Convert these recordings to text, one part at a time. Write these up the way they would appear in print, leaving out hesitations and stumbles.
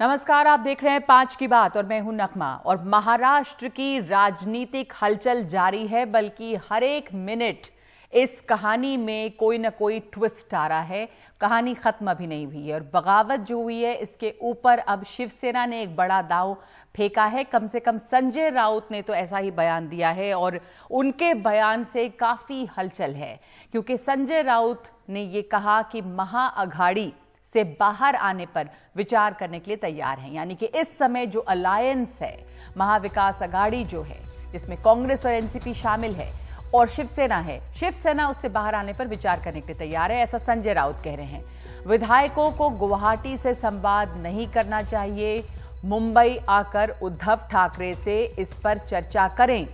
नमस्कार, आप देख रहे हैं 5 की बात और मैं हूं नकमा। और महाराष्ट्र की राजनीतिक हलचल जारी है, बल्कि हर एक मिनट इस कहानी में कोई ना कोई ट्विस्ट आ रहा है। कहानी खत्म अभी नहीं हुई है और बगावत जो हुई है इसके ऊपर अब शिवसेना ने एक बड़ा दांव फेंका है। कम से कम संजय राउत ने तो ऐसा ही बयान दिया है और उनके बयान से काफी हलचल है, क्योंकि संजय राउत ने ये कहा कि महाअघाड़ी से बाहर आने पर विचार करने के लिए तैयार हैं। यानी कि इस समय जो अलायंस है, महाविकास अघाड़ी जो है, जिसमें कांग्रेस और एनसीपी शामिल है और शिवसेना है, शिवसेना उससे बाहर आने पर विचार करने के लिए तैयार है, ऐसा संजय राउत कह रहे हैं। विधायकों को गुवाहाटी से संवाद नहीं करना चाहिए, मुंबई आकर उद्धव ठाकरे से इस पर चर्चा करें।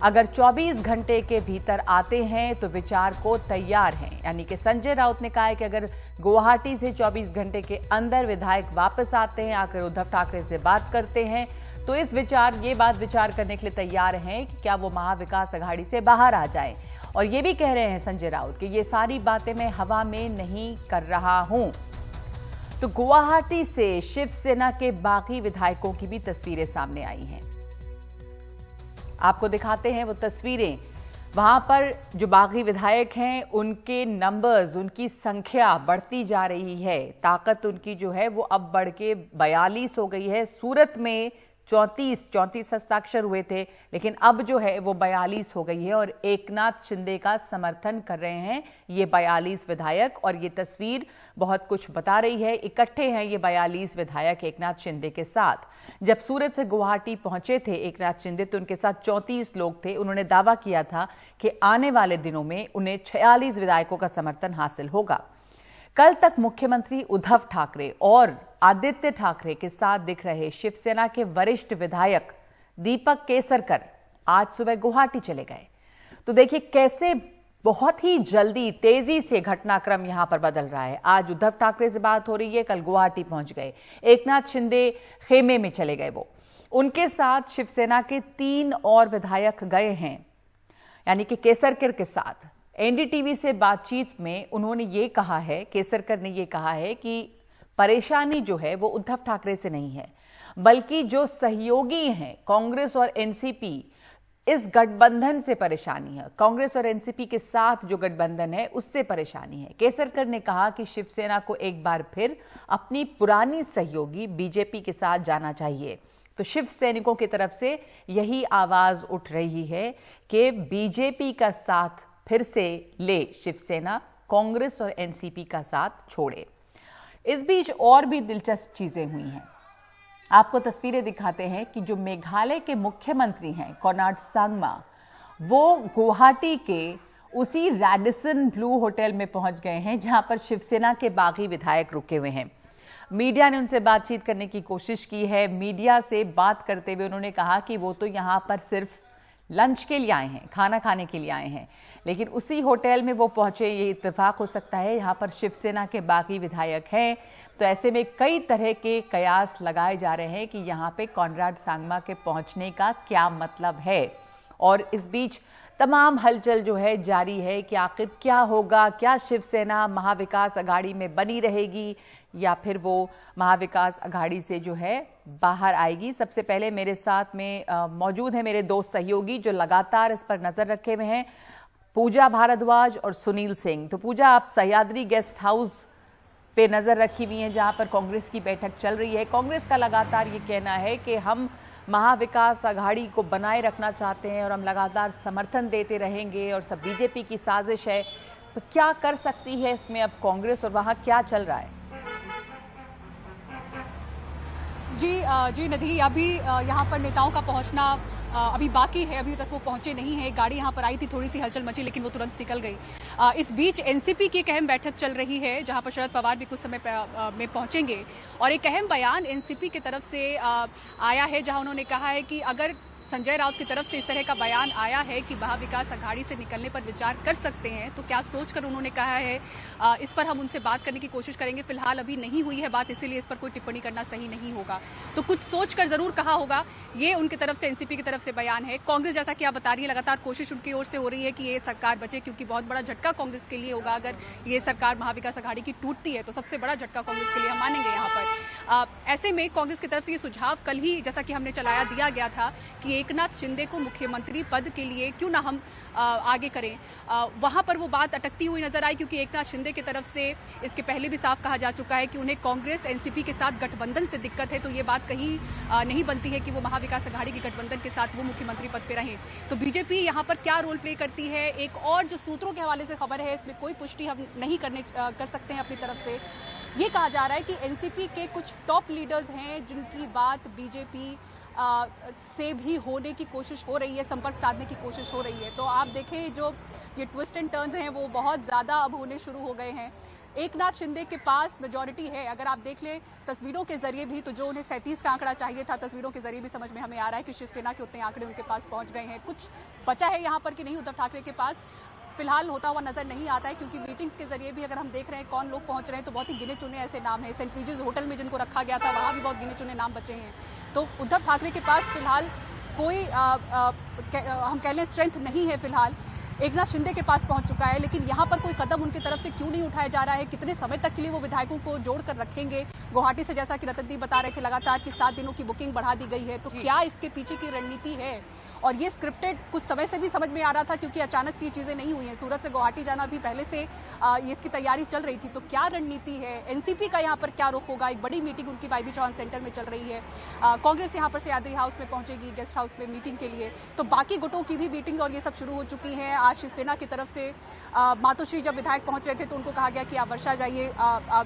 अगर 24 घंटे के भीतर आते हैं तो विचार को तैयार हैं। यानी कि संजय राउत ने कहा है कि अगर गुवाहाटी से 24 घंटे के अंदर विधायक वापस आते हैं, आकर उद्धव ठाकरे से बात करते हैं, तो ये बात विचार करने के लिए तैयार हैं कि क्या वो महाविकास अघाड़ी से बाहर आ जाएं। और ये भी कह रहे हैं संजय राउत कि ये सारी बातें मैं हवा में नहीं कर रहा हूं। तो गुवाहाटी से शिवसेना के बाकी विधायकों की भी तस्वीरें सामने आई हैं, आपको दिखाते हैं वो तस्वीरें। वहां पर जो बागी विधायक हैं उनके नंबर्स, उनकी संख्या बढ़ती जा रही है। ताकत उनकी जो है वो अब बढ़ के 42 हो गई है। सूरत में 34 हस्ताक्षर हुए थे, लेकिन अब जो है वो 42 हो गई है और एकनाथ शिंदे का समर्थन कर रहे हैं ये 42 विधायक। और ये तस्वीर बहुत कुछ बता रही है। इकट्ठे हैं ये 42 विधायक एकनाथ शिंदे के साथ। जब सूरत से गुवाहाटी पहुंचे थे एकनाथ शिंदे तो उनके साथ 34 लोग थे। उन्होंने दावा किया था कि आने वाले दिनों में उन्हें 46 विधायकों का समर्थन हासिल होगा। कल तक मुख्यमंत्री उद्धव ठाकरे और आदित्य ठाकरे के साथ दिख रहे शिवसेना के वरिष्ठ विधायक दीपक केसरकर आज सुबह गुवाहाटी चले गए। तो देखिए कैसे बहुत ही जल्दी, तेजी से घटनाक्रम यहां पर बदल रहा है। आज उद्धव ठाकरे से बात हो रही है, कल गुवाहाटी पहुंच गए। एकनाथ शिंदे खेमे में चले गए। वो उनके साथ शिवसेना के 3 और विधायक गए हैं, यानी कि केसरकर के साथ। एनडीटीवी से बातचीत में उन्होंने ये कहा है, केसरकर ने ये कहा है कि परेशानी जो है वो उद्धव ठाकरे से नहीं है, बल्कि जो सहयोगी हैं कांग्रेस और एनसीपी, इस गठबंधन से परेशानी है। कांग्रेस और एनसीपी के साथ जो गठबंधन है उससे परेशानी है। केसरकर ने कहा कि शिवसेना को एक बार फिर अपनी पुरानी सहयोगी बीजेपी के साथ जाना चाहिए। तो शिव सैनिकों की तरफ से यही आवाज उठ रही है कि बीजेपी का साथ फिर से ले शिवसेना, कांग्रेस और एनसीपी का साथ छोड़े। इस बीच और भी दिलचस्प चीजें हुई हैं। आपको तस्वीरें दिखाते हैं कि जो मेघालय के मुख्यमंत्री हैं कोनराड सांगमा, वो गुवाहाटी के उसी रैडिसन ब्लू होटल में पहुंच गए हैं जहां पर शिवसेना के बागी विधायक रुके हुए हैं। मीडिया ने उनसे बातचीत करने की कोशिश की है। मीडिया से बात करते हुए उन्होंने कहा कि वो तो यहां पर सिर्फ लंच के लिए आए हैं, खाना खाने के लिए आए हैं, लेकिन उसी होटल में वो पहुंचे, ये इत्तेफाक हो सकता है यहाँ पर शिवसेना के बाकी विधायक हैं। तो ऐसे में कई तरह के कयास लगाए जा रहे हैं कि यहाँ पे कोनराड सांगमा के पहुंचने का क्या मतलब है। और इस बीच तमाम हलचल जो है जारी है कि आखिर क्या होगा, क्या शिवसेना महाविकास अघाड़ी में बनी रहेगी या फिर वो महाविकास अघाड़ी से जो है बाहर आएगी। सबसे पहले मेरे साथ में मौजूद है मेरे 2 सहयोगी जो लगातार इस पर नजर रखे हुए हैं, पूजा भारद्वाज और सुनील सिंह। तो पूजा, आप सह्याद्री गेस्ट हाउस पे नजर रखी हुई हैं जहां पर कांग्रेस की बैठक चल रही है। कांग्रेस का लगातार ये कहना है कि हम महाविकास अघाड़ी को बनाए रखना चाहते हैं और हम लगातार समर्थन देते रहेंगे और सब बीजेपी की साजिश है। तो क्या कर सकती है इसमें अब कांग्रेस और वहां क्या चल रहा है? जी निधि, अभी यहाँ पर नेताओं का पहुंचना अभी बाकी है। अभी तक वो पहुंचे नहीं है। गाड़ी यहाँ पर आई थी, थोड़ी सी हलचल मची, लेकिन वो तुरंत निकल गई। इस बीच एनसीपी की एक अहम बैठक चल रही है जहां पर शरद पवार भी कुछ समय में पहुंचेंगे और एक अहम बयान एनसीपी की तरफ से आया है जहां उन्होंने कहा है कि अगर संजय राउत की तरफ से इस तरह का बयान आया है कि महाविकास अघाड़ी से निकलने पर विचार कर सकते हैं, तो क्या सोचकर उन्होंने कहा है, इस पर हम उनसे बात करने की कोशिश करेंगे। फिलहाल अभी नहीं हुई है बात, इसीलिए इस पर कोई टिप्पणी करना सही नहीं होगा। तो कुछ सोचकर जरूर कहा होगा, ये उनकी तरफ से, एनसीपी की तरफ से बयान है। कांग्रेस, जैसा कि आप बता रही है, लगातार कोशिश उनकी ओर से हो रही है कि ये सरकार बचे, क्योंकि बहुत बड़ा झटका कांग्रेस के लिए होगा अगर ये सरकार महाविकास अघाड़ी की टूटती है, तो सबसे बड़ा झटका कांग्रेस के लिए हम मानेंगे यहाँ पर। ऐसे में कांग्रेस की तरफ से ये सुझाव कल ही जैसा कि हमने चलाया दिया गया था कि एकनाथ शिंदे को मुख्यमंत्री पद के लिए क्यों ना हम आगे करें। वहां पर वो बात अटकती हुई नजर आई, क्योंकि एकनाथ शिंदे की तरफ से इसके पहले भी साफ कहा जा चुका है कि उन्हें कांग्रेस एनसीपी के साथ गठबंधन से दिक्कत है, तो ये बात कहीं नहीं बनती है कि वो महाविकास अघाड़ी के गठबंधन के साथ वो मुख्यमंत्री पद पे रहें। तो बीजेपी यहाँ पर क्या रोल प्ले करती है, एक और जो सूत्रों के हवाले से खबर है, इसमें कोई पुष्टि हम नहीं कर सकते हैं अपनी तरफ से। ये कहा जा रहा है कि एनसीपी के कुछ टॉप लीडर्स हैं जिनकी बात बीजेपी से भी होने की कोशिश हो रही है, संपर्क साधने की कोशिश हो रही है। तो आप देखें जो ये ट्विस्ट एंड टर्न्स हैं वो बहुत ज्यादा अब होने शुरू हो गए हैं। एकनाथ शिंदे के पास मेजॉरिटी है, अगर आप देख लें तस्वीरों के जरिए भी, तो जो उन्हें 37 का आंकड़ा चाहिए था, तस्वीरों के जरिए भी समझ में हमें आ रहा है कि शिवसेना के उतने आंकड़े उनके पास पहुंच गए हैं। कुछ बचा है यहाँ पर कि नहीं उद्धव ठाकरे के पास, फिलहाल होता हुआ नजर नहीं आता है, क्योंकि मीटिंग्स के जरिए भी अगर हम देख रहे हैं कौन लोग पहुंच रहे हैं तो बहुत ही गिने चुने ऐसे नाम हैं। सेंट फ्रीजिस होटल में जिनको रखा गया था वहां भी बहुत गिने चुने नाम बचे हैं। तो उद्धव ठाकरे के पास फिलहाल कोई हम कह लें स्ट्रेंथ नहीं है फिलहाल। एकनाथ शिंदे के पास पहुंच चुका है, लेकिन यहां पर कोई कदम उनकी तरफ से क्यों नहीं उठाया जा रहा है, कितने समय तक के लिए वो विधायकों को जोड़कर रखेंगे। गुवाहाटी से जैसा कि रतन दी बता रहे थे लगातार कि 7 दिनों की बुकिंग बढ़ा दी गई है, तो क्या इसके पीछे की रणनीति है। और ये स्क्रिप्टेड कुछ समय से भी समझ में आ रहा था, क्योंकि अचानक से ये चीजें नहीं हुई हैं। सूरत से गुवाहाटी जाना भी पहले से ये इसकी तैयारी चल रही थी। तो क्या रणनीति है, एनसीपी का यहाँ पर क्या रुख होगा। एक बड़ी मीटिंग उनकी वाईबी चौहान सेंटर में चल रही है, कांग्रेस यहाँ पर सयाद्री हाउस में पहुंचेगी, गेस्ट हाउस में मीटिंग के लिए। तो बाकी गुटों की भी मीटिंग और ये सब शुरू हो चुकी है। आज शिवसेना की तरफ से मातोश्री जब विधायक पहुंच रहे थे तो उनको कहा गया कि आप वर्षा जाइए,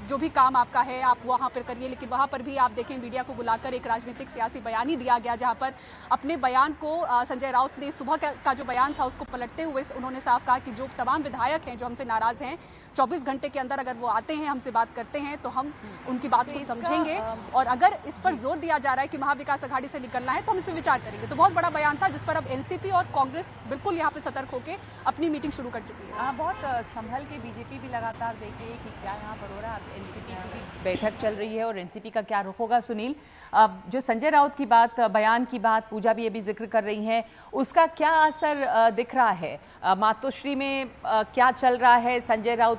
जो भी काम आपका है आप वहां पर करिए। लेकिन वहां पर भी आप देखें मीडिया को बुलाकर एक राजनीतिक सियासी बयान ही दिया गया, जहां पर अपने बयान को संजय राउत ने सुबह का जो बयान था उसको पलटते हुए उन्होंने साफ कहा कि जो तमाम विधायक हैं जो हमसे नाराज हैं, 24 घंटे के अंदर अगर वो आते हैं, हमसे बात करते हैं, तो हम उनकी बात को समझेंगे। और अगर इस पर जोर दिया जा रहा है कि महाविकास अघाड़ी से निकलना है तो हम इस पर विचार करेंगे। तो बहुत बड़ा बयान था जिस पर अब एनसीपी और कांग्रेस बिल्कुल यहाँ पे सतर्क होकर अपनी मीटिंग शुरू कर चुकी है। बहुत संभल के बीजेपी भी लगातार देख रही है कि क्या यहाँ पर हो रहा है। एनसीपी की भी बैठक चल रही है और एनसीपी का क्या रुख होगा। सुनील, जो संजय राउत की बात, बयान की बात पूजा भी ये भी जिक्र कर रही हैं, उसका क्या असर दिख रहा है मातोश्री में, क्या चल रहा है। संजय राउत,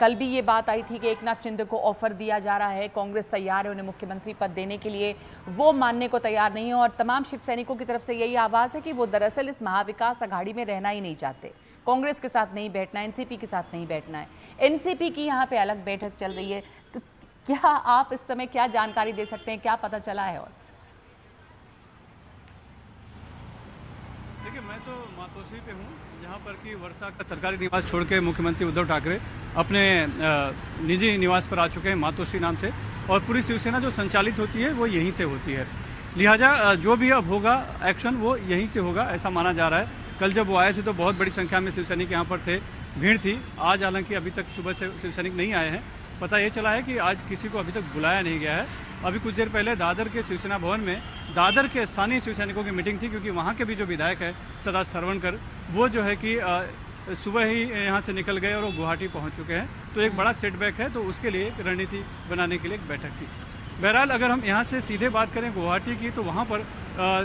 कल भी ये बात आई थी कि एकनाथ शिंदे को ऑफर दिया जा रहा है, कांग्रेस तैयार है उन्हें मुख्यमंत्री पद देने के लिए, वो मानने को तैयार नहीं है। और तमाम शिव सैनिकों की तरफ से यही आवाज है कि वो दरअसल इस महाविकास अघाड़ी में रहना ही नहीं चाहते, कांग्रेस के साथ नहीं बैठना, एनसीपी के साथ नहीं बैठना है। एनसीपी की यहाँ पे अलग बैठक चल रही है, तो क्या आप इस समय क्या जानकारी दे सकते हैं, क्या पता चला है। और देखिए, मैं तो मातोश्री पे हूँ, जहाँ पर कि वर्षा का सरकारी निवास छोड़ के मुख्यमंत्री उद्धव ठाकरे अपने निजी निवास पर आ चुके हैं मातोश्री नाम से। और पूरी शिवसेना जो संचालित होती है वो यहीं से होती है, लिहाजा जो भी अब होगा एक्शन वो यहीं से होगा, ऐसा माना जा रहा है। कल जब वो आए थे तो बहुत बड़ी संख्या में शिव सैनिक यहाँ पर थे, भीड़ थी। आज हालांकि अभी तक सुबह से शिव सैनिक नहीं आए हैं। पता ये चला है कि आज किसी को अभी तक बुलाया नहीं गया है। अभी कुछ देर पहले दादर के शिवसेना भवन में दादर के स्थानीय शिव सैनिकों की मीटिंग थी, क्योंकि वहाँ के भी जो विधायक है सदा सरवणकर, वो जो है कि सुबह ही यहाँ से निकल गए और वो गुवाहाटी पहुँच चुके हैं। तो एक बड़ा सेटबैक है, तो उसके लिए एक रणनीति बनाने के लिए एक बैठक थी। बहरहाल अगर हम यहाँ से सीधे बात करें गुवाहाटी की, तो वहाँ पर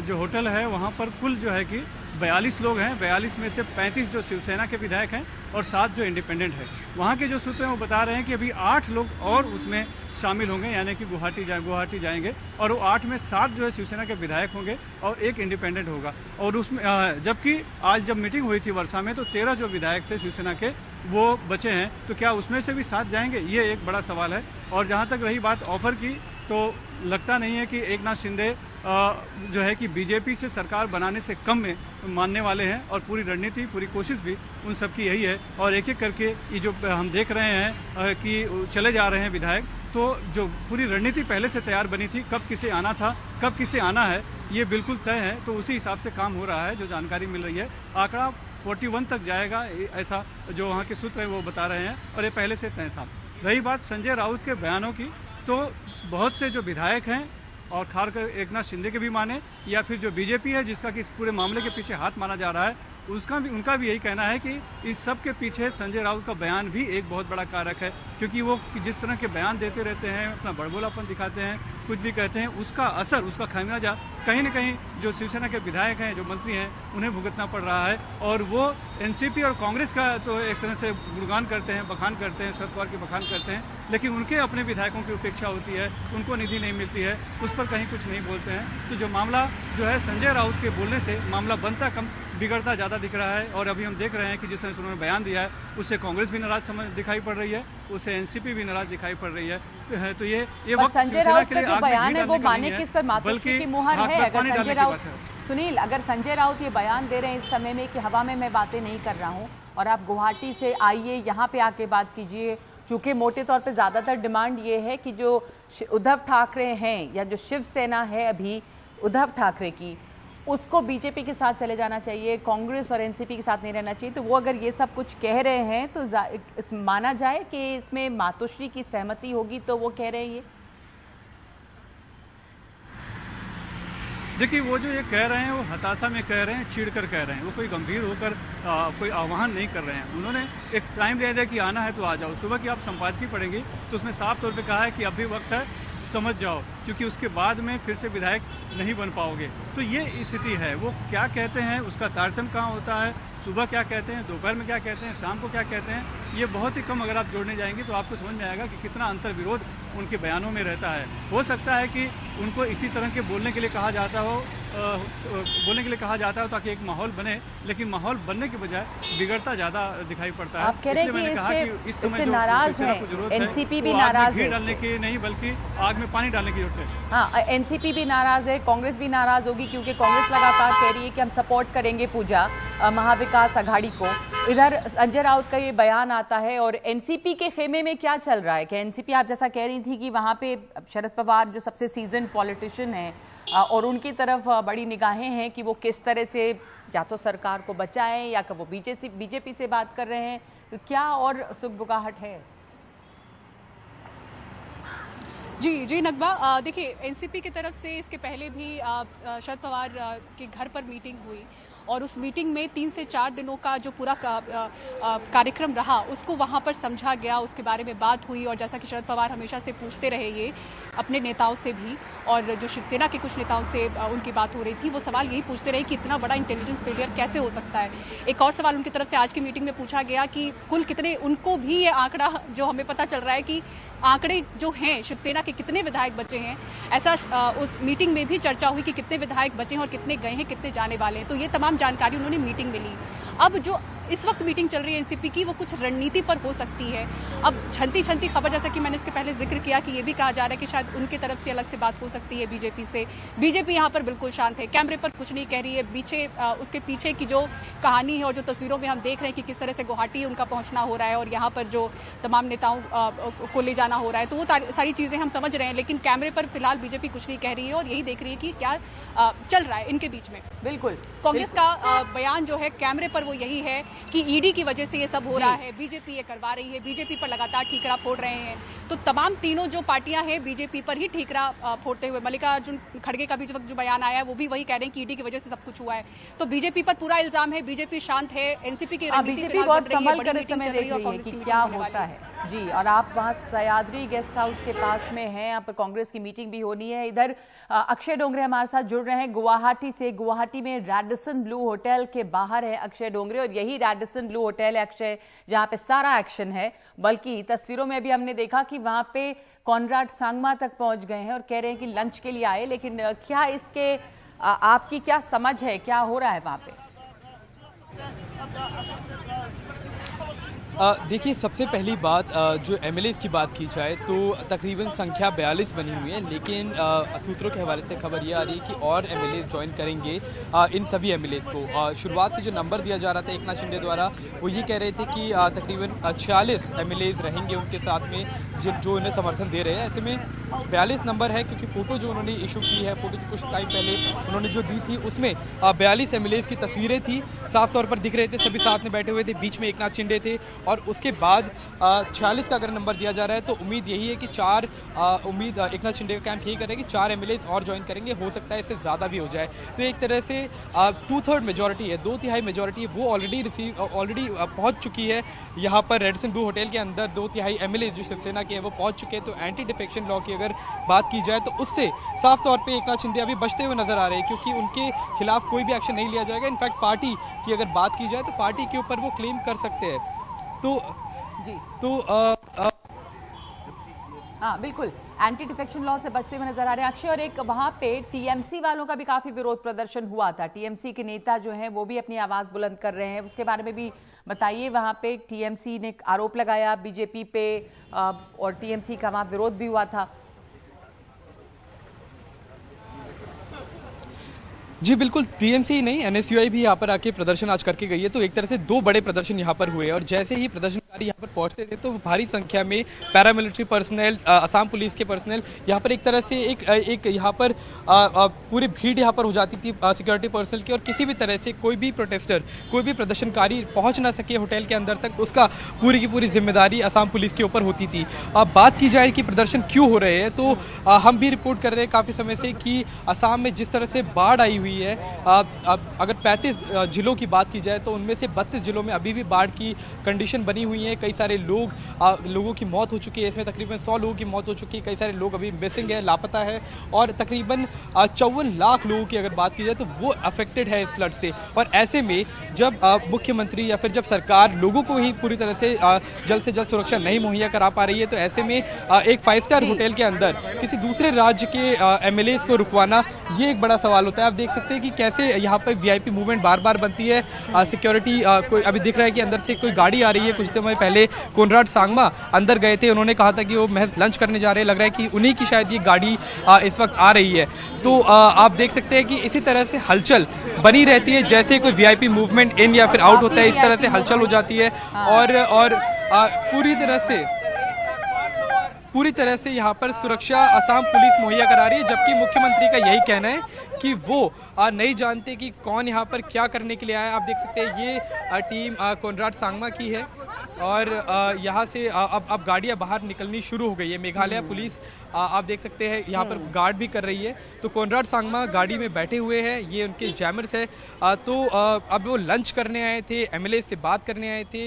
जो होटल है वहाँ पर कुल जो है कि 42 लोग हैं। 42 में से 35 जो शिवसेना के विधायक हैं और 7 जो इंडिपेंडेंट हैं। वहाँ के जो सूत्र हैं वो बता रहे हैं कि अभी 8 लोग और उसमें शामिल होंगे, यानी कि गुवाहाटी जाएंगे। और वो 8 में 7 जो है शिवसेना के विधायक होंगे और 1 इंडिपेंडेंट होगा। और उसमें जबकि आज जब मीटिंग हुई थी वर्षा में, तो 13 जो विधायक थे शिवसेना के वो बचे हैं। तो क्या उसमें से भी 7 जाएंगे, ये एक बड़ा सवाल है। और जहाँ तक रही बात ऑफर की, तो लगता नहीं है कि एकनाथ शिंदे जो है कि बीजेपी से सरकार बनाने से कम में मानने वाले हैं। और पूरी रणनीति, पूरी कोशिश भी उन सबकी यही है। और एक एक करके ये जो हम देख रहे हैं कि चले जा रहे हैं विधायक, तो जो पूरी रणनीति पहले से तैयार बनी थी, कब किसे आना था, कब किसे आना है, ये बिल्कुल तय है। तो उसी हिसाब से काम हो रहा है, जो जानकारी मिल रही है। आंकड़ा 41 तक जाएगा, ऐसा जो वहाँ के सूत्र हैं वो बता रहे हैं, और ये पहले से तय था। रही बात संजय राउत के बयानों की, तो बहुत से जो विधायक हैं और खासकर एकनाथ शिंदे के भी माने, या फिर जो बीजेपी है जिसका कि इस पूरे मामले के पीछे हाथ माना जा रहा है, उनका भी यही कहना है कि इस सब के पीछे संजय राउत का बयान भी एक बहुत बड़ा कारक है। क्योंकि वो जिस तरह के बयान देते रहते हैं, अपना बड़बोलापन दिखाते हैं, कुछ भी कहते हैं, उसका असर, उसका खामियाजा कहीं न कहीं जो शिवसेना के विधायक हैं, जो मंत्री हैं, उन्हें भुगतना पड़ रहा है। और वो एनसीपी और कांग्रेस का तो एक तरह से गुणगान करते हैं, बखान करते हैं, शरद पवार की बखान करते हैं, लेकिन उनके अपने विधायकों की उपेक्षा होती है, उनको निधि नहीं मिलती है, उस पर कहीं कुछ नहीं बोलते हैं। तो जो मामला जो है संजय राउत के बोलने से मामला बनता कम बिगड़ता ज़्यादा दिख रहा है। और अभी हम देख रहे हैं कि जिस तरह से उन्होंने बयान दिया है उससे कांग्रेस भी नाराज दिखाई पड़ रही है, उससे एनसीपी भी नाराज दिखाई पड़ रही है। तो ये वक्त संजय राउत का जो बयान है वो माने कि इस पर मातोश्री की मुहर है। अगर संजय राउत, सुनील, अगर संजय राउत ये बयान दे रहे हैं इस समय में कि हवा में मैं बातें नहीं कर रहा हूँ और आप गुवाहाटी से आइए, यहाँ पे आके बात कीजिए, चूंकि मोटे तौर पे ज्यादातर डिमांड ये है कि जो उद्धव ठाकरे हैं या जो शिवसेना है अभी उद्धव ठाकरे की, उसको बीजेपी के साथ चले जाना चाहिए, कांग्रेस और एनसीपी के साथ नहीं रहना चाहिए। तो वो अगर ये सब कुछ कह रहे हैं तो माना जाए कि इसमें मातोश्री की सहमति होगी, तो वो कह रहे हैं ये। देखिए, वो जो ये कह रहे हैं वो हताशा में कह रहे हैं, चिढ़कर कह रहे हैं, वो कोई गंभीर होकर कोई आह्वान नहीं कर रहे हैं। उन्होंने एक टाइम दे दिया कि आना है तो आ जाओ। सुबह की आप संपादकीय पढ़ेंगी तो उसमें साफ तौर पे कहा है कि अभी वक्त है, समझ जाओ, क्योंकि उसके बाद में फिर से विधायक नहीं बन पाओगे। तो ये स्थिति है। वो क्या कहते हैं उसका तारतम्य कहाँ होता है, सुबह क्या कहते हैं, दोपहर में क्या कहते हैं, शाम को क्या कहते हैं, ये बहुत ही कम अगर आप जोड़ने जाएंगे तो आपको समझ में आएगा कि कितना अंतर विरोध उनके बयानों में रहता है। हो सकता है कि उनको इसी तरह के बोलने के लिए कहा जाता हो ताकि एक माहौल बने, लेकिन माहौल बनने के बजाय बिगड़ता ज्यादा दिखाई पड़ता है। आप कह रहे हैं कि इससे नाराज है, एनसीपी भी नाराज है, डालने की नहीं बल्कि आग में पानी डालने की जरूरत है। हाँ, एनसीपी भी नाराज है, कांग्रेस भी नाराज होगी, क्योंकि कांग्रेस लगातार कह रही है कि हम सपोर्ट करेंगे पूजा महाविकास आघाड़ी को। इधर संजय राउत का ये बयान आता है और एनसीपी के खेमे में क्या चल रहा है कि एनसीपी, आप जैसा कह रही थी कि वहां पे शरद पवार जो सबसे सीजन पॉलिटिशियन है और उनकी तरफ बड़ी निगाहें हैं कि वो किस तरह से या तो सरकार को बचाएं या कि वो बीजेपी से बात कर रहे हैं, तो क्या और सुगबुगाहट है? जी नकबा, देखिए, एनसीपी की तरफ से इसके पहले भी शरद पवार के घर पर मीटिंग हुई और उस मीटिंग में 3 से 4 दिनों का जो पूरा कार्यक्रम रहा उसको वहां पर समझा गया, उसके बारे में बात हुई। और जैसा कि शरद पवार हमेशा से पूछते रहे ये अपने नेताओं से भी, और जो शिवसेना के कुछ नेताओं से उनकी बात हो रही थी, वो सवाल यही पूछते रहे कि इतना बड़ा इंटेलिजेंस फेलियर कैसे हो सकता है। एक और सवाल उनकी तरफ से आज की मीटिंग में पूछा गया कि कुल कितने, उनको भी ये आंकड़ा जो हमें पता चल रहा है कि आंकड़े जो हैं शिवसेना के कितने विधायक बचे हैं, ऐसा उस मीटिंग में भी चर्चा हुई कि कितने विधायक बचे हैं और कितने गए हैं, कितने जाने वाले हैं। तो ये तमाम जानकारी उन्होंने मीटिंग में ली। अब जो इस वक्त मीटिंग चल रही है एनसीपी की, वो कुछ रणनीति पर हो सकती है। अब छंती खबर, जैसा कि मैंने इसके पहले जिक्र किया, कि ये भी कहा जा रहा है कि शायद उनके तरफ से अलग से बात हो सकती है बीजेपी से। बीजेपी यहाँ पर बिल्कुल शांत है, कैमरे पर कुछ नहीं कह रही है। पीछे उसके पीछे की जो कहानी है और जो तस्वीरों में हम देख रहे हैं कि किस तरह से गुवाहाटी उनका पहुंचना हो रहा है और यहाँ पर जो तमाम नेताओं को ले जाना हो रहा है, तो वो सारी चीजें हम समझ रहे हैं। लेकिन कैमरे पर फिलहाल बीजेपी कुछ नहीं कह रही है और यही देख रही है कि क्या चल रहा है इनके बीच में। बिल्कुल, कांग्रेस का बयान जो है कैमरे पर वो यही है कि ईडी की वजह से ये सब हो रहा है, बीजेपी ये करवा रही है, बीजेपी पर लगातार ठीकरा फोड़ रहे हैं। तो तमाम तीनों जो पार्टियां हैं बीजेपी पर ही ठीकरा फोड़ते हुए, मल्लिकार्जुन खड़गे का भी वक्त जो बयान आया है वो भी वही कह रहे हैं कि ईडी की वजह से सब कुछ हुआ है। तो बीजेपी पर पूरा इल्जाम है, बीजेपी शांत है, एनसीपी की बीजेपी बहुत संभल कर इस समय देख रही है कि क्या होता है। जी, और आप वहां सह्याद्री गेस्ट हाउस के पास में हैं, यहाँ पर कांग्रेस की मीटिंग भी होनी है। इधर अक्षय डोंगरे हमारे साथ जुड़ रहे हैं गुवाहाटी से। गुवाहाटी में रैडिसन ब्लू होटल के बाहर है अक्षय डोंगरे, और यही रैडिसन ब्लू होटल है अक्षय जहां पे सारा एक्शन है। बल्कि तस्वीरों में भी हमने देखा कि वहां पे कॉनराड सांगमा तक पहुंच गए हैं और कह रहे हैं कि लंच के लिए आए। लेकिन क्या इसके आपकी क्या समझ है, क्या हो रहा है वहां पे? देखिए, सबसे पहली बात, जो एमएलएस की बात की जाए तो तकरीबन संख्या 42 बनी हुई है, लेकिन सूत्रों के हवाले से खबर ये आ रही है कि और एमएलएस ज्वाइन करेंगे इन सभी एमएलएस को। शुरुआत से जो नंबर दिया जा रहा था एकनाथ शिंदे द्वारा, वो ये कह रहे थे कि तकरीबन 46 एमएलएस रहेंगे उनके साथ में जो उन्हें समर्थन दे रहे हैं। ऐसे में 42 नंबर है, क्योंकि फोटो जो उन्होंने इशू की है, फोटो जो कुछ टाइम पहले उन्होंने जो दी थी, उसमें 42 एमएलएस की तस्वीरें थी, साफ तौर पर दिख रहे थे, सभी साथ में बैठे हुए थे, बीच में एकनाथ शिंदे थे। और उसके बाद 46 का अगर नंबर दिया जा रहा है तो उम्मीद यही है कि एकनाथ शिंदे का कैंप यही कर रहा है कि 4 एमएलएस और ज्वाइन करेंगे। हो सकता है इससे ज़्यादा भी हो जाए। तो एक तरह से 2/3 मेजॉरिटी है, 2/3 मेजॉरिटी है, वो ऑलरेडी पहुंच चुकी है यहाँ पर रेडिसन ब्लू होटल के अंदर। 2/3 एमएलएस जो शिवसेना के हैं वो पहुंच चुके हैं। तो एंटी डिफेक्शन लॉ की अगर बात की जाए तो उससे साफ तौर पर एकनाथ शिंदे अभी बचते हुए नजर आ रहे हैं, क्योंकि उनके खिलाफ कोई भी एक्शन नहीं लिया जाएगा। इनफैक्ट पार्टी की अगर बात की जाए तो पार्टी के ऊपर वो क्लेम कर सकते हैं। तो हाँ बिल्कुल, एंटी डिफेक्शन लॉ से बचते हुए नजर आ रहे हैं अक्षय। और एक वहां पे टीएमसी वालों का भी काफी विरोध प्रदर्शन हुआ था। टीएमसी के नेता जो हैं वो भी अपनी आवाज बुलंद कर रहे हैं, उसके बारे में भी बताइए। वहां पे टीएमसी ने आरोप लगाया बीजेपी पे और टीएमसी का वहां विरोध भी हुआ था। जी बिल्कुल, टीएमसी नहीं, एनएसयूआई भी यहाँ पर आके प्रदर्शन आज करके गई है। तो एक तरह से दो बड़े प्रदर्शन यहाँ पर हुए और जैसे ही प्रदर्शनकारी यहाँ पर पहुंचते थे तो भारी संख्या में पैरामिलिट्री पर्सनल, असम पुलिस के पर्सनल यहाँ पर एक तरह से एक यहाँ पर पूरी भीड़ यहाँ पर हो जाती थी सिक्योरिटी पर्सनल की, और किसी भी तरह से कोई भी प्रोटेस्टर, कोई भी प्रदर्शनकारी पहुँच ना सके होटल के अंदर तक, उसका पूरी की पूरी जिम्मेदारी असम पुलिस के ऊपर होती थी। अब बात की जाए कि प्रदर्शन क्यों हो रहे हैं, तो हम भी रिपोर्ट कर रहे हैं काफ़ी समय से कि असम में जिस तरह से बाढ़ आई हुई है, अगर 35 जिलों की बात की जाए तो उनमें से 32 जिलों में अभी भी बाढ़ की कंडीशन बनी हुई है। कई सारे लोगों की मौत हो चुकी है, इसमें तकरीबन 100 लोगों की मौत हो चुकी है। कई सारे लोग अभी मिसिंग है, लापता है, और तकरीबन 54 लाख लोगों की अगर बात की जाए तो वो अफेक्टेड है इस फ्लड से। और ऐसे में जब मुख्यमंत्री या फिर जब सरकार लोगों को ही पूरी तरह से जल्द सुरक्षा नहीं मुहैया करा पा रही है, तो ऐसे में एक 5 स्टार होटल के अंदर किसी दूसरे राज्य के एमएलएस को रुकवाना, ये एक बड़ा सवाल होता है। आप देख सकते हैं कि कैसे यहाँ पर वीआईपी मूवमेंट बार बार बनती है। सिक्योरिटी कोई अभी दिख रहा है कि अंदर से कोई गाड़ी आ रही है। कुछ समय पहले कोनराड सांगमा अंदर गए थे, उन्होंने कहा था कि वो महज लंच करने जा रहे हैं, लग रहा है कि उन्हीं की शायद ये गाड़ी इस वक्त आ रही है। तो आप देख सकते हैं कि इसी तरह से हलचल बनी रहती है, जैसे कोई वीआईपी मूवमेंट इन या फिर आउट होता है, इस तरह से हलचल हो जाती है। और पूरी तरह से यहाँ पर सुरक्षा असम पुलिस मुहैया करा रही है, जबकि मुख्यमंत्री का यही कहना है कि वो नहीं जानते कि कौन यहाँ पर क्या करने के लिए आया। आप देख सकते हैं ये टीम कोनराड सांगमा की है और यहाँ से अब गाड़ियाँ बाहर निकलनी शुरू हो गई है। मेघालय पुलिस आप देख सकते हैं यहाँ पर गार्ड भी कर रही है। तो कोनराड सांगमा गाड़ी में बैठे हुए हैं, ये उनके जैमर्स है। तो अब वो लंच करने आए थे, एमएलए से बात करने आए थे,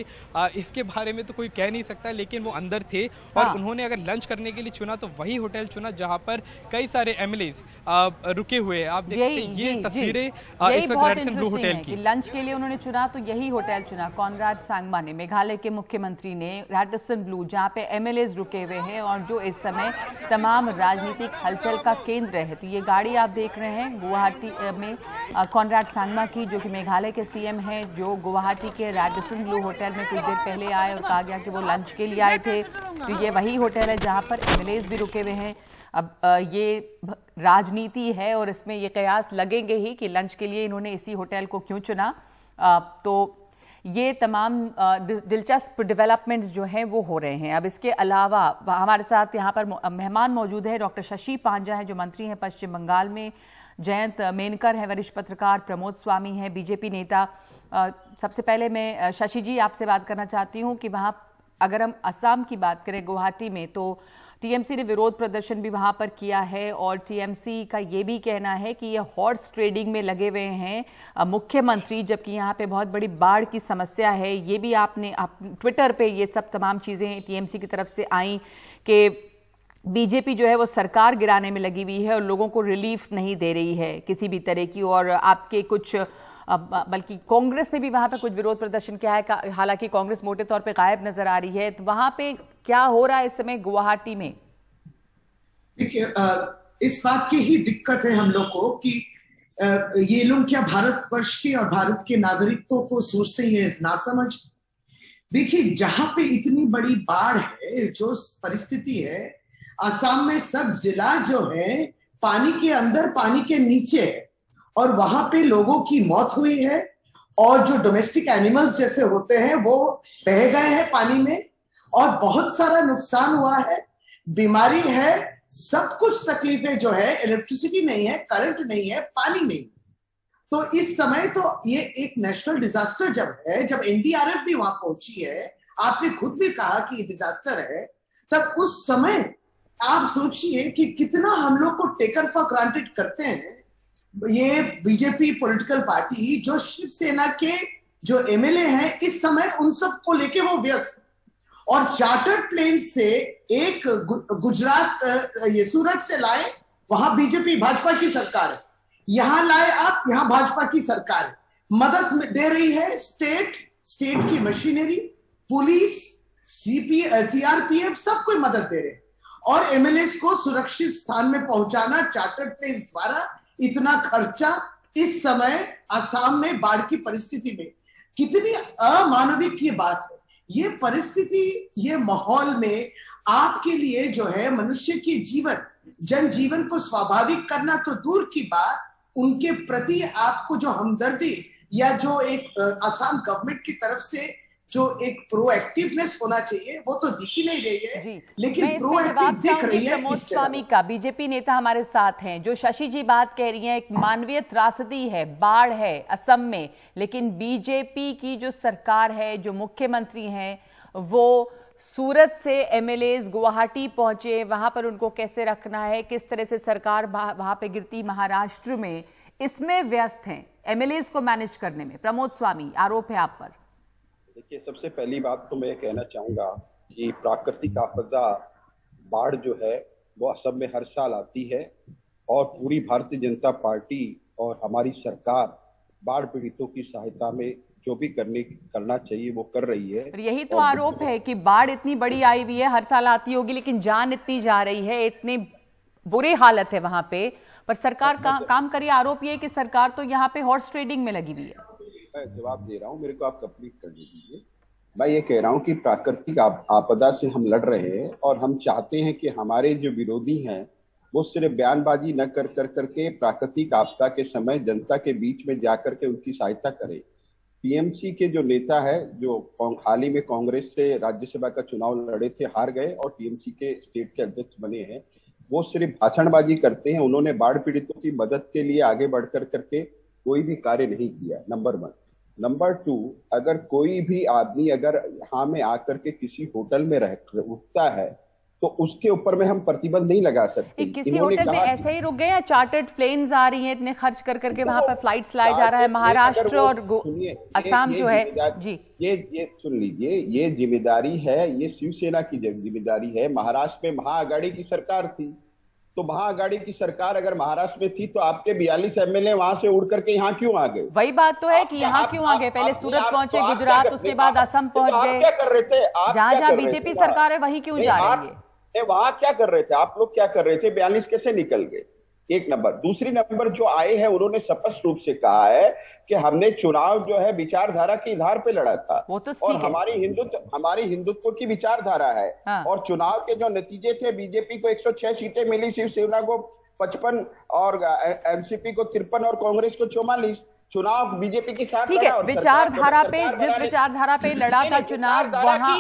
इसके बारे में तो कोई कह नहीं सकता, लेकिन वो अंदर थे और उन्होंने अगर लंच करने के लिए चुना तो वही होटल चुना जहाँ पर कई सारे एमएलए रुके हुए हैं। आप देख सकते हैं ये तस्वीरें इस वक्त रेडिसन ब्लू होटल की। लंच के लिए उन्होंने चुना तो यही होटल चुना कोनराड सांगमा ने, मेघालय के मुख्यमंत्री ने, रेडिसन ब्लू, जहाँ पे एमएलए रुके हुए हैं और जो इस समय तमाम राजनीतिक हलचल का केंद्र है। तो ये गाड़ी आप देख रहे हैं गुवाहाटी में कोनराड सांगमा की, जो कि मेघालय के सीएम हैं, जो गुवाहाटी के रेडिसन ब्लू होटल में कुछ देर पहले आए और कहा गया कि वो लंच के लिए आए थे। तो ये वही होटल है जहां पर एमएलए भी रुके हुए हैं। अब ये राजनीति है और इसमें ये कयास लगेंगे ही कि लंच के लिए इन्होंने इसी होटल को क्यों चुना। तो ये तमाम दिलचस्प डेवलपमेंट्स जो हैं वो हो रहे हैं। अब इसके अलावा हमारे साथ यहाँ पर मेहमान मौजूद है, डॉक्टर शशि पांजा हैं जो मंत्री हैं पश्चिम बंगाल में, जयंत मेनकर हैं वरिष्ठ पत्रकार, प्रमोद स्वामी हैं बीजेपी नेता। सबसे पहले मैं शशि जी आपसे बात करना चाहती हूँ कि वहाँ अगर हम असम की बात करें गुवाहाटी में, तो टीएमसी ने विरोध प्रदर्शन भी वहां पर किया है और टीएमसी का ये भी कहना है कि ये हॉर्स ट्रेडिंग में लगे हुए हैं मुख्यमंत्री, जबकि यहाँ पे बहुत बड़ी बाढ़ की समस्या है। ये भी आप ट्विटर पे ये सब तमाम चीजें टीएमसी की तरफ से आई कि बीजेपी जो है वो सरकार गिराने में लगी हुई है और लोगों को रिलीफ नहीं दे रही है किसी भी तरह की। और आपके कुछ बल्कि कांग्रेस ने भी वहां पे कुछ विरोध प्रदर्शन किया है, हालांकि कांग्रेस मोटे तौर पे गायब नजर आ रही है। तो वहां पे क्या हो रहा है इस समय गुवाहाटी में? देखिए, इस बात की ही दिक्कत है हम लोग को कि ये लोग क्या भारतवर्ष के और भारत के नागरिकों को सोचते हैं नासमझ। देखिए, जहां पे इतनी बड़ी बाढ़ है, जो परिस्थिति है, असम में सब जिला जो है पानी के अंदर, पानी के नीचे है और वहां पे लोगों की मौत हुई है और जो डोमेस्टिक एनिमल्स जैसे होते हैं वो बह गए हैं पानी में और बहुत सारा नुकसान हुआ है, बीमारी है, सब कुछ तकलीफें जो है, इलेक्ट्रिसिटी नहीं है, करंट नहीं है, पानी नहीं। तो इस समय तो ये एक नेशनल डिजास्टर जब है, जब एनडीआरएफ भी वहां पहुंची है, आपने खुद भी कहा कि डिजास्टर है, तब उस समय आप सोचिए कि कितना हम लोग को टेकन फॉर ग्रांटेड करते हैं। ये बीजेपी पॉलिटिकल पार्टी जो शिवसेना के जो एमएलए हैं इस समय उन सब को लेके वो व्यस्त, और चार्टर्ड प्लेन से एक गुजरात ये सूरत से लाए, वहां बीजेपी भाजपा की सरकार है, यहां लाए आप, यहां भाजपा की सरकार है, मदद दे रही है स्टेट की मशीनरी, पुलिस, सीआरपीएफ सब कोई मदद दे रहे हैं। और एमएलएस को सुरक्षित स्थान में पहुंचाना चार्टर्ड प्लेन्स द्वारा, इतना खर्चा इस समय असम में बाढ़ की परिस्थिति में, कितनी अमानविक ये बात है। ये परिस्थिति, ये माहौल में आपके लिए जो है मनुष्य की जीवन, जनजीवन को स्वाभाविक करना तो दूर की बात, उनके प्रति आपको जो हमदर्दी या जो एक असम गवर्नमेंट की तरफ से जो एक प्रोएक्टिवनेस होना चाहिए वो तो दिख ही नहीं रही है, लेकिन प्रोएक्टिव दिख रही है। प्रमोद स्वामी का, बीजेपी नेता हमारे साथ हैं, जो शशि जी बात कह रही हैं, एक मानवीय त्रासदी है, बाढ़ है असम में, लेकिन बीजेपी की जो सरकार है, जो मुख्यमंत्री हैं, वो सूरत से एमएलएज गुवाहाटी पहुंचे, वहां पर उनको कैसे रखना है, किस तरह से सरकार वहां पे गिरती महाराष्ट्र में, इसमें व्यस्त हैं एमएलएज को मैनेज करने में। प्रमोद स्वामी, आरोप है आप पर। देखिए, सबसे पहली बात तो मैं कहना चाहूंगा कि प्राकृतिक आपदा बाढ़ जो है वो असम में हर साल आती है और पूरी भारतीय जनता पार्टी और हमारी सरकार बाढ़ पीड़ितों की सहायता में जो भी करना चाहिए वो कर रही है। यही तो आरोप है कि बाढ़ इतनी बड़ी आई हुई है, हर साल आती होगी, लेकिन जान इतनी जा रही है, इतनी बुरी हालत है वहां पे, पर सरकार काम करिए। आरोप ये है कि सरकार तो यहाँ पे हॉर्स ट्रेडिंग में लगी हुई है। जवाब दे रहा हूँ, मेरे को आप कंप्लीट कर दीजिए। मैं ये कह रहा हूँ कि प्राकृतिक आपदा से हम लड़ रहे हैं और हम चाहते हैं कि हमारे जो विरोधी हैं वो सिर्फ बयानबाजी न कर करके प्राकृतिक आपदा के समय जनता के बीच में जाकर के उनकी सहायता करें। टीएमसी के जो नेता है, जो हाल ही में कांग्रेस से राज्यसभा का चुनाव लड़े थे, हार गए और टीएमसी के स्टेट के अध्यक्ष बने हैं, वो सिर्फ भाषणबाजी करते हैं। उन्होंने बाढ़ पीड़ितों की मदद के लिए आगे बढ़कर करके कोई भी कार्य नहीं किया, नंबर 1। नंबर 2, अगर कोई भी आदमी अगर यहाँ में आकर के किसी होटल में रुकता है तो उसके ऊपर में हम प्रतिबंध नहीं लगा सकते। किसी होटल में ऐसे ही रुक गए या चार्टर्ड प्लेन्स आ रही हैं, इतने खर्च कर करके वहां पर फ्लाइट्स लाया जा रहा है? महाराष्ट्र और असम जो है जी, ये सुन लीजिए, ये जिम्मेदारी है, ये शिवसेना की जिम्मेदारी है। महाराष्ट्र में महाआघाड़ी की सरकार थी, तो महाआघाड़ी की सरकार अगर महाराष्ट्र में थी तो आपके 42 एमएलए वहां से उड़ करके यहाँ क्यों आ गए? वही बात तो है कि यहाँ क्यों आ गए? पहले सूरत पहुंचे, गुजरात, उसके बाद असम पहुंच गए। क्या कर रहे थे? जहां बीजेपी सरकार है वहीं क्यों जा रही है? वहां क्या कर रहे थे आप लोग? क्या कर रहे थे? 42 कैसे निकल गए? एक नंबर। दूसरी नंबर, जो आए हैं उन्होंने स्पष्ट रूप से कहा है कि हमने चुनाव जो है विचारधारा के आधार पे लड़ा था, वो तो और हमारी हिंदुत्व की विचारधारा है। हाँ। और चुनाव के जो नतीजे थे, बीजेपी को 106 सीटें मिली, शिवसेना को 55 और एनसीपी को 53 और कांग्रेस को 44। चुनाव बीजेपी के साथ ठीक है, विचारधारा पे, जिस विचारधारा पे लड़ा था चुनाव, वहां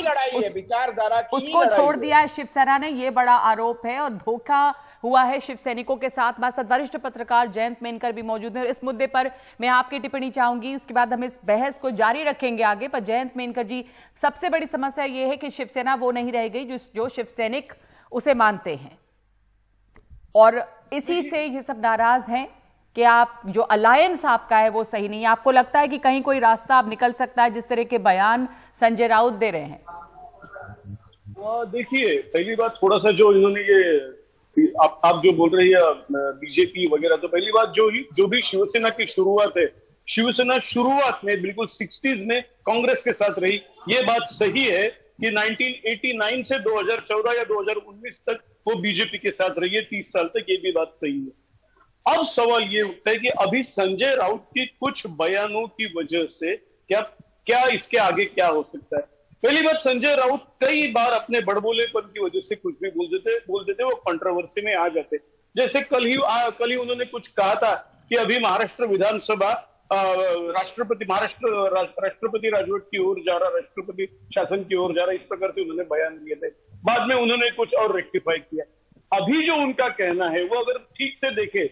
विचारधारा उसको छोड़ दिया है शिवसेना ने, ये बड़ा आरोप है और धोखा हुआ है शिवसैनिकों के साथ। वरिष्ठ पत्रकार जयंत मेनकर भी मौजूद हैं। इस मुद्दे पर मैं आपकी टिप्पणी चाहूंगी, उसके बाद हम इस बहस को जारी रखेंगे आगे। पर जयंत मेनकर जी, सबसे बड़ी समस्या ये है कि शिवसेना वो नहीं रह गई जो शिवसैनिक उसे मानते हैं, और इसी से ये सब नाराज हैं कि आप जो अलायंस आपका है वो सही नहीं है। आपको लगता है कि कहीं कोई रास्ता अब निकल सकता है, जिस तरह के बयान संजय राउत दे रहे हैं? देखिए, पहली बात, थोड़ा सा जो इन्होंने ये आप जो बोल रही है बीजेपी वगैरह, तो पहली बात जो भी शिवसेना की शुरुआत है, शिवसेना शुरुआत में बिल्कुल 60s में कांग्रेस के साथ रही। ये बात सही है कि 1989 से 2014 या 2019 तक वो बीजेपी के साथ रही है, 30 साल तक। ये भी बात सही है। अब सवाल ये उठता है कि अभी संजय राउत के कुछ बयानों की वजह से क्या इसके आगे क्या हो सकता है। पहली बात, संजय राउत कई बार अपने बड़बोलेपन की वजह से कुछ भी बोल देते वो कंट्रोवर्सी में आ जाते। जैसे कल ही उन्होंने कुछ कहा था कि अभी महाराष्ट्र विधानसभा राष्ट्रपति राजवट की ओर जा रहा, राष्ट्रपति शासन की ओर जा रहा, इस प्रकार से उन्होंने बयान दिए थे। बाद में उन्होंने कुछ और रेक्टिफाई किया। अभी जो उनका कहना है वो अगर ठीक से देखे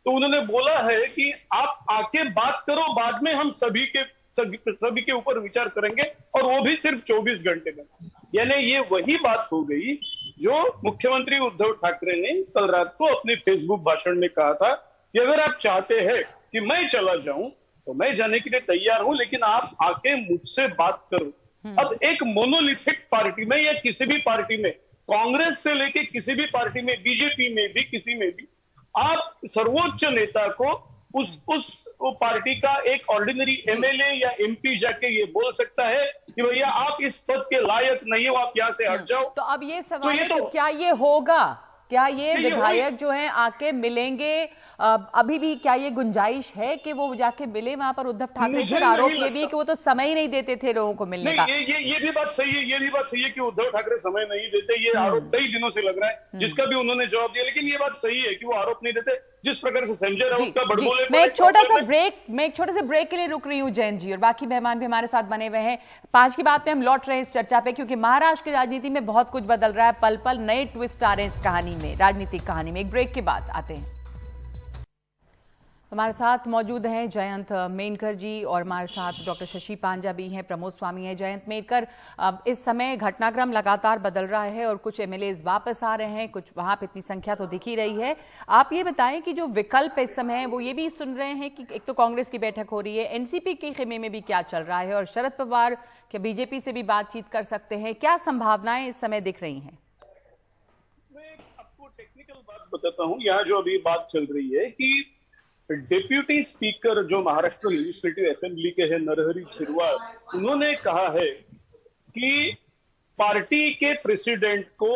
तो उन्होंने बोला है कि आप आके बात करो, बाद में हम सभी के ऊपर विचार करेंगे, और वो भी सिर्फ 24 घंटे में। यानी ये वही बात हो गई जो मुख्यमंत्री उद्धव ठाकरे ने कल रात को अपने फेसबुक भाषण में कहा था कि अगर आप चाहते हैं कि मैं चला जाऊं तो मैं जाने के लिए तैयार हूं, लेकिन आप आके मुझसे बात करो। अब एक मोनोलिथिक पार्टी में या किसी भी पार्टी में, कांग्रेस से लेके किसी भी पार्टी में, बीजेपी में भी, किसी में भी, आप सर्वोच्च नेता को उस पार्टी का एक ऑर्डिनरी एमएलए या एमपी जाके ये बोल सकता है कि भैया आप इस पद के लायक नहीं हो, आप यहाँ से हट जाओ। तो अब ये सवाल ये है तो कि क्या ये होगा, क्या ये नहीं, विधायक जो हैं आके मिलेंगे? अभी भी क्या ये गुंजाइश है कि वो जाके मिले वहां पर उद्धव ठाकरे मुझे पर? आरोप नहीं ये भी है लगता। कि वो तो समय ही नहीं देते थे लोगों को मिलने का। नहीं, ये भी बात सही है, ये भी बात सही है कि उद्धव ठाकरे समय नहीं देते। ये आरोप कई दिनों से लग रहा है, जिसका भी उन्होंने जवाब दिया। लेकिन ये बात सही है कि वो आरोप नहीं देते। जिस प्रकार से संजय राउत का बड़बोले, मैं एक छोटे से ब्रेक के लिए रुक रही हूँ जयंत जी, और बाकी मेहमान भी हमारे साथ बने हुए हैं। 5 की बात पे हम लौट रहे हैं इस चर्चा पे, क्योंकि महाराष्ट्र की राजनीति में बहुत कुछ बदल रहा है, पल पल नए ट्विस्ट आ रहे हैं इस कहानी में, राजनीतिक कहानी में। एक ब्रेक के बाद आते हैं। हमारे साथ मौजूद हैं जयंत मेनकर जी, और हमारे साथ डॉक्टर शशि पांजा भी हैं, प्रमोद स्वामी हैं। जयंत मेनकर, अब इस समय घटनाक्रम लगातार बदल रहा है और कुछ एमएलएज वापस आ रहे हैं, कुछ वहां पे इतनी संख्या तो दिख ही रही है। आप ये बताएं कि जो विकल्प इस समय है वो ये भी सुन रहे हैं कि एक तो कांग्रेस की बैठक हो रही है, एनसीपी के खेमे में भी क्या चल रहा है, और शरद पवार के बीजेपी से भी बातचीत कर सकते हैं, क्या संभावनाएं इस समय दिख रही हैं? मैं आपको टेक्निकल बात बताता हूं। यहाँ जो अभी बात चल रही है कि डिप्यूटी स्पीकर जो महाराष्ट्र लेजिस्लेटिव असेंबली के हैं, नरहरी झिरवाल, उन्होंने कहा है कि पार्टी के प्रेसिडेंट को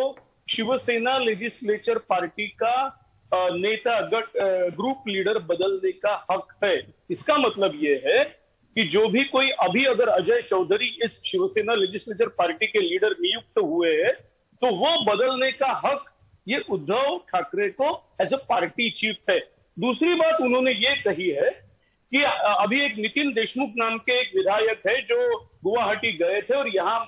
शिवसेना लेजिस्लेचर पार्टी का नेता ग्रुप लीडर बदलने का हक है। इसका मतलब यह है कि जो भी कोई अभी अगर अजय चौधरी इस शिवसेना लेजिस्लेचर पार्टी के लीडर नियुक्त हुए हैं तो वो बदलने का हक ये उद्धव ठाकरे को एज ए पार्टी चीफ है। दूसरी बात उन्होंने ये कही है कि अभी एक नितिन देशमुख नाम के एक विधायक है जो गुवाहाटी गए थे, और यहाँ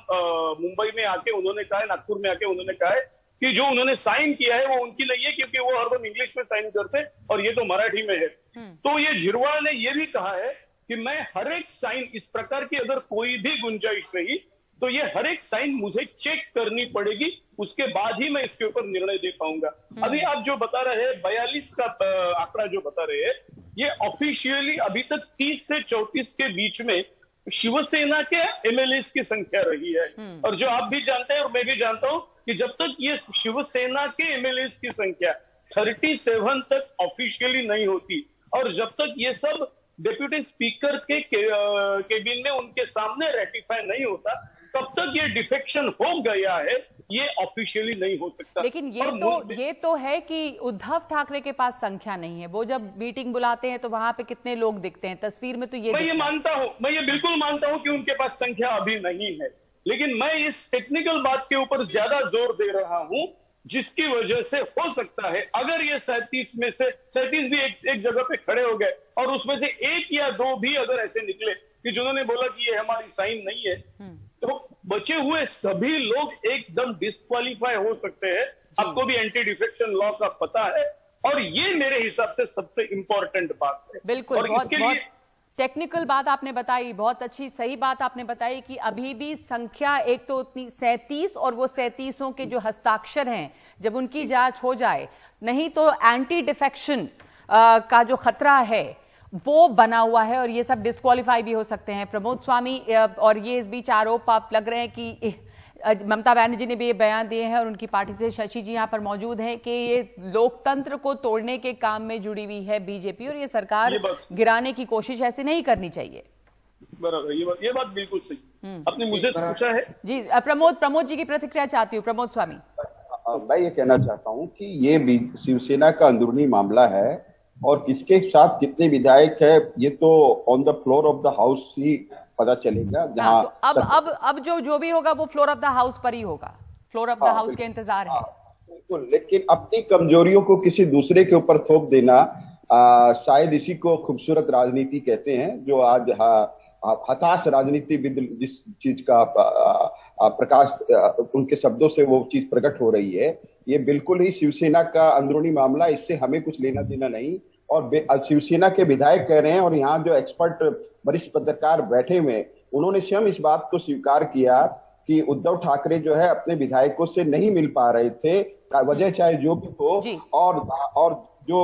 मुंबई में आके उन्होंने कहा है, नागपुर में आके उन्होंने कहा है कि जो उन्होंने साइन किया है वो उनकी नहीं है, क्योंकि वो हरदम इंग्लिश में साइन करते हैं और ये तो मराठी में है। तो ये झिरवाल ने ये भी कहा है कि मैं हर एक साइन, इस प्रकार की अगर कोई भी गुंजाइश रही तो ये हर एक साइन मुझे चेक करनी पड़ेगी, उसके बाद ही मैं इसके ऊपर निर्णय दे पाऊंगा। अभी आप जो बता रहे हैं 42 का आंकड़ा जो बता रहे हैं, ये ऑफिशियली अभी तक 30 से 34 के बीच में शिवसेना के एमएलए की संख्या रही है। और जो आप भी जानते हैं और मैं भी जानता हूं कि जब तक ये शिवसेना के एमएलए की संख्या 37 तक ऑफिशियली नहीं होती, और जब तक ये सब डिप्यूटी स्पीकर के केबिन में उनके सामने रेटिफाई नहीं होता, तब तक ये डिफेक्शन हो गया है, ये ऑफिशियली नहीं हो सकता। लेकिन ये तो है कि उद्धव ठाकरे के पास संख्या नहीं है। वो जब मीटिंग बुलाते हैं तो वहां पे कितने लोग दिखते हैं तस्वीर में, तो ये मैं ये मानता हूं, मैं ये बिल्कुल मानता हूं कि उनके पास संख्या अभी नहीं है, लेकिन मैं इस टेक्निकल बात के ऊपर ज्यादा जोर दे रहा हूं जिसकी वजह से हो सकता है अगर ये 37 में से 37 भी एक जगह पे खड़े हो गए और उसमें से 1 या 2 भी अगर ऐसे निकले कि जिन्होंने बोला कि ये हमारी साइन नहीं है, तो बचे हुए सभी लोग एकदम डिस्क्वालीफाई हो सकते हैं। आपको भी एंटी डिफेक्शन लॉ का पता है, और ये मेरे हिसाब से सबसे इंपॉर्टेंट बात है। बिल्कुल, और बहुत, इसके बहुत लिए टेक्निकल बात आपने बताई, बहुत अच्छी सही बात आपने बताई कि अभी भी संख्या एक तो उतनी 37, और वो 37 के जो हस्ताक्षर हैं जब उनकी जांच हो जाए, नहीं तो एंटी डिफेक्शन का जो खतरा है वो बना हुआ है, और ये सब डिस्क्वालीफाई भी हो सकते हैं। प्रमोद स्वामी, और ये इस बीच आरोप आप लग रहे हैं कि ममता बनर्जी ने भी ये बयान दिए हैं, और उनकी पार्टी से शशि जी यहाँ पर मौजूद हैं, कि ये लोकतंत्र को तोड़ने के काम में जुड़ी हुई है बीजेपी, और ये सरकार गिराने की कोशिश ऐसे नहीं करनी चाहिए। बराबर, ये बात बिल्कुल सही। आपने मुझे पूछा है जी, प्रमोद जी की प्रतिक्रिया चाहती हूँ। प्रमोद स्वामी, मैं ये कहना चाहता हूँ कि ये शिवसेना का अंदरूनी मामला है, और किसके साथ कितने विधायक है ये तो on the floor of the house ही पता चलेगा। जहां तो अब जो भी होगा वो फ्लोर ऑफ द हाउस पर ही होगा, फ्लोर ऑफ द हाउस के इंतजार है। बिल्कुल, लेकिन अपनी कमजोरियों को किसी दूसरे के ऊपर थोप देना शायद इसी को खूबसूरत राजनीति कहते हैं, जो आज हताश राजनीति जिस चीज का प्रकाश उनके शब्दों से वो चीज प्रकट हो रही है, ये बिल्कुल ही शिवसेना का अंदरूनी मामला, इससे हमें कुछ लेना देना नहीं। और शिवसेना के विधायक कह रहे हैं, और यहाँ जो एक्सपर्ट वरिष्ठ पत्रकार बैठे हुए, उन्होंने स्वयं इस बात को स्वीकार किया कि उद्धव ठाकरे जो है अपने विधायकों से नहीं मिल पा रहे थे, वजह चाहे जो भी हो, और जो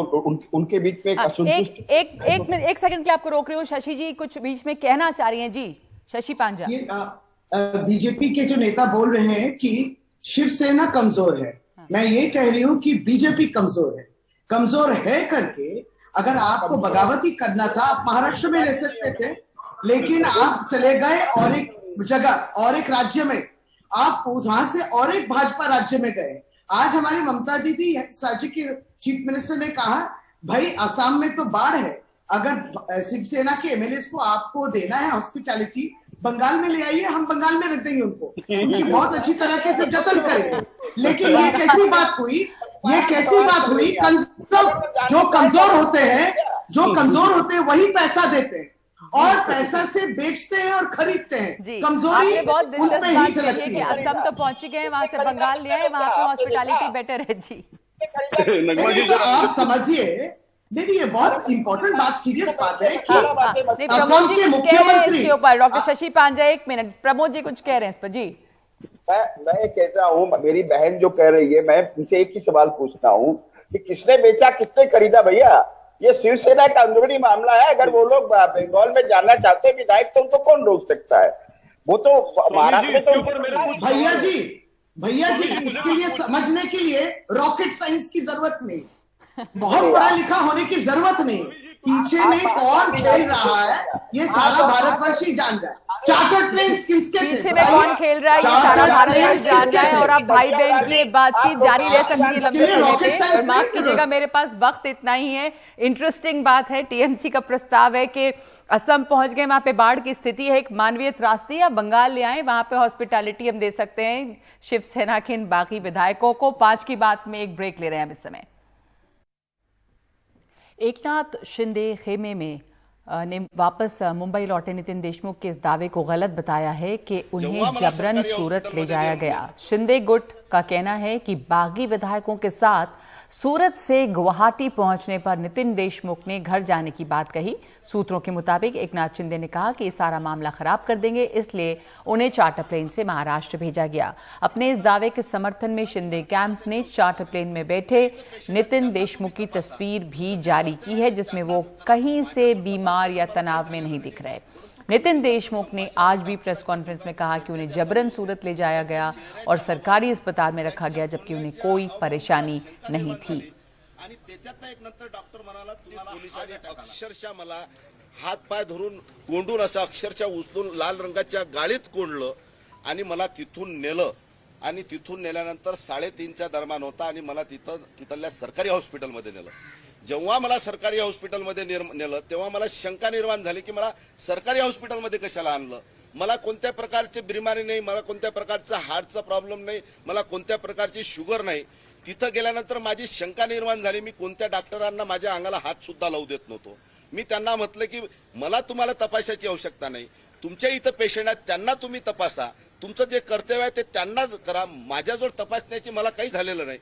उनके बीच में असंतुष्ट। एक सेकंड के लिए आपको रोक रही हूँ, शशि जी कुछ बीच में कहना चाह रही हैं। जी, शशि पांजा। बीजेपी के जो नेता बोल रहे हैं कि शिवसेना कमजोर है, मैं ये कह रही हूँ कि बीजेपी कमजोर है। कमजोर है करके अगर आपको बगावती करना था, आप महाराष्ट्र में रह सकते थे, लेकिन आप चले गए और एक जगह और एक राज्य में, आप वहां से और एक भाजपा राज्य में गए। आज हमारी ममता दीदी इस राज्य के चीफ मिनिस्टर ने कहा, भाई असम में तो बाढ़ है, अगर शिवसेना के एमएलए को आपको देना है हॉस्पिटैलिटी, बंगाल में ले आइए, हम बंगाल में रख देंगे उनको, उनकी बहुत अच्छी तरीके से जतन करेंगे। लेकिन ये कैसी बात हुई, ये कैसी बात हुई? जो कमजोर होते हैं वही पैसा देते हैं और पैसा से बेचते हैं और खरीदते हैं। कमजोरी उन पे ही झलकती है। असम तो पहुंच गए हैं, वहां से बंगाल ले आए, वहां पे हॉस्पिटैलिटी बेटर है जी। तो आप समझिए, नहीं, ये बहुत इंपॉर्टेंट बात, सीरियस बात है कि असम के मुख्यमंत्री के ऊपर डॉक्टर शशि पांडे, एक मिनट, प्रमोद जी कुछ कह रहे हैं इस पर जी। मैं कहता हूँ, मेरी बहन जो कह रही है, मैं उनसे एक ही सवाल पूछता हूँ कि किसने बेचा, किसने खरीदा? भैया ये शिवसेना का अंदरूनी मामला है। अगर वो लोग बंगाल में जाना चाहते हैं विधायक, तो उनको कौन रोक सकता है? वो तो महाराष्ट्र में तो भैया जी इसके लिए समझने के लिए रॉकेट साइंस की जरूरत नहीं, बहुत पढ़ा लिखा होने की जरूरत नहीं, पीछे में कौन खेल रहा है ये सारा भारतवर्ष ही जान रहा है। चार्टर्ड प्लेन्स किसके पीछे में कौन खेल रहा है ये सारा भारतवर्ष जान रहा है। और अब भाई बहन की बातचीत जारी रह सकती है लंबे समय पे, और माफ कीजिएगा मेरे पास वक्त इतना ही है। इंटरेस्टिंग बात है, टीएमसी का प्रस्ताव है कि असम पहुंच गए, वहां पे बाढ़ की स्थिति है, एक मानवीय त्रासदी, या बंगाल ले आए, वहां पे हॉस्पिटैलिटी हम दे सकते हैं शिवसेना के इन बागी विधायकों को। 5 की बात में एक ब्रेक ले रहे हैं इस समय। एकनाथ शिंदे खेमे में ने वापस मुंबई लौटे नितिन देशमुख के इस दावे को गलत बताया है कि उन्हें जबरन सूरत ले जाया गया। शिंदे गुट का कहना है कि बागी विधायकों के साथ सूरत से गुवाहाटी पहुंचने पर नितिन देशमुख ने घर जाने की बात कही। सूत्रों के मुताबिक एकनाथ शिंदे ने कहा कि ये सारा मामला खराब कर देंगे, इसलिए उन्हें चार्टर प्लेन से महाराष्ट्र भेजा गया। अपने इस दावे के समर्थन में शिंदे कैंप ने चार्टर प्लेन में बैठे नितिन देशमुख की तस्वीर भी जारी की है, जिसमें वो कहीं से बीमार या तनाव में नहीं दिख रहे। नितिन देशमुख ने आज भी प्रेस कॉन्फ्रेंस में कहा कि उन्हें जबरन सूरत ले जाया गया और सरकारी अस्पताल में रखा गया, जबकि उन्हें कोई परेशानी नहीं थी। अक्षरशः मला हात पाय धरून कोंडून असं अक्षरशः उचलून लाल रंगाच्या गाडीत कोंडलं आणि मला तिथून नेलं आणि तिथून नेल्यानंतर 3:30च्या दरम्यान होता आणि मला तिथल्या सरकारी हॉस्पिटलमध्ये नेलं। जेव्हा मला सरकारी हॉस्पिटलमध्ये नेलं तेव्हा मला शंका निर्माण झाली की मला सरकारी हॉस्पिटलमध्ये कशाला आणलं? मला कोणत्या प्रकारची बिमारी नाही, मला कोणत्या प्रकारचा हार्टचा प्रॉब्लेम नाही, मला कोणत्या प्रकारची शुगर नाही। तिथं गेल्यानंतर माझी शंका निर्माण झाली। मी कोणत्या डॉक्टरांना माझ्या अंगाला हात सुद्धा लावू देत नव्हतो। मी त्यांना म्हटलं की मला तुम्हाला तपासायची आवश्यकता नाही, तुमच्या इथं पेशंट आहेत त्यांना तुम्ही तपासा, तुमचं जे कर्तव्य आहे ते त्यांनाच करा, माझ्याजवळ तपासण्याची मला काही झालेलं नाही।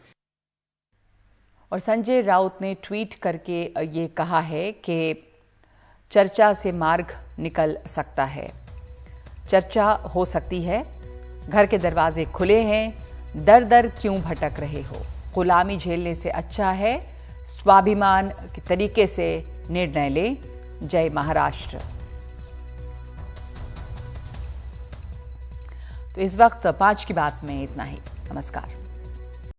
और संजय राउत ने ट्वीट करके ये कहा है कि चर्चा से मार्ग निकल सकता है, चर्चा हो सकती है, घर के दरवाजे खुले हैं, दर दर क्यों भटक रहे हो, गुलामी झेलने से अच्छा है स्वाभिमान के तरीके से निर्णय ले, जय महाराष्ट्र। तो इस वक्त 5 की बात में इतना ही। नमस्कार।